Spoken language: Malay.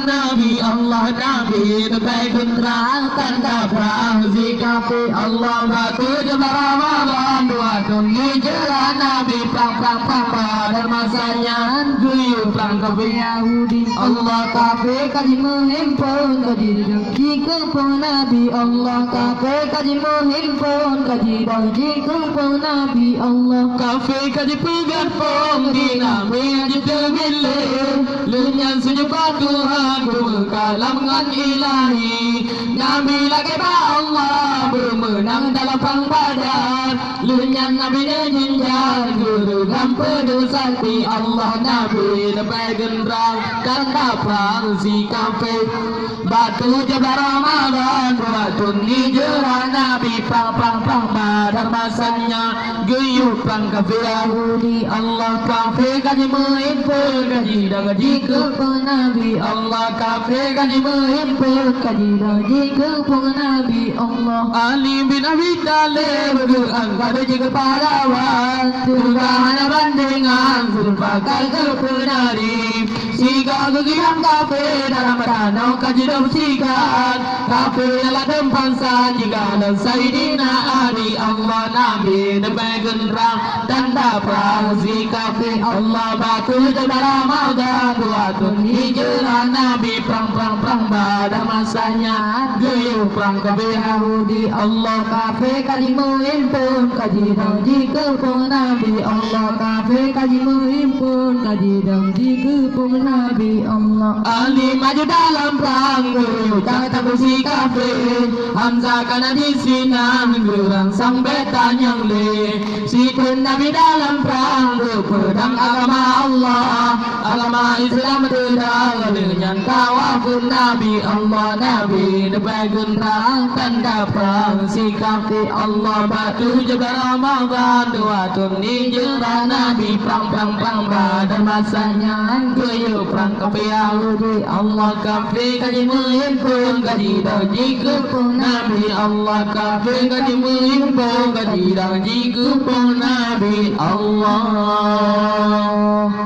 Nabi Allah Nabi terbaik generang tanda perang zikafi Allah batu jembar Ramadan dua tungi jalan Nabi perang pada masanya guyup perang kafir Yahudi Allah kafir kaji menghimpun kaji rezeki kumpul Nabi Allah kafir kaji menghimpun kaji rezeki kumpul Nabi Allah kafir kaji pegang pom di Nabi kaji terbilir lenyan senyubat Tuhan berkalam dengan ilahi Nabi lagi Allah bermenang dalam perang Badar lenyan Nabi jenjang guru gampang sakti Allah Nabi lepai gendrang kata perang si kafir batu jabar Ramadan batu nijrah Nabi perang Badar masanya guyup perang kafir Yahudi Allah kafir kaji menghimpun kaji dan kaji kumpul Nabi Allah kafir kaji menghimpun kaji dan kaji kumpul Nabi Allah Ali bin Abi Thalib berangkat ke pahlawan Tuhan bandingan Zulfaqar ke penari Siga kegiatan kafir dalam danau kaji dan sikat kafir adalah tempangsan jika dan Sayyidina Ali Allah Nabi debai genderang tanda perang si kafir Allah batu jabar Ramadan dua tungi jalan Nabi perang pada masanya guyup perang kafir Yahudi Allah kafir kaji menghimpun kaji dan kumpul Nabi Allah kafir kaji menghimpun kaji dan kumpul Nabi Allah Ali maju dalam perang guyup tak bersih kafir Hamzah karena di sinan gerang sang betan yang le sikun Nabi dalam perang pedang agama Allah agama Islam terang dengan tawafun Nabi Allah Nabi debai genderang tanda perang si kafir Allah batu jabar Ramadan dua tunni jalan Nabi perang pada masanya guyup perang kafir Yahudi Allah kafir kaji menghimpun kaji dan kumpul Nabi Allah kafir kaji menghimpun kaji dan kumpul Nabi Allah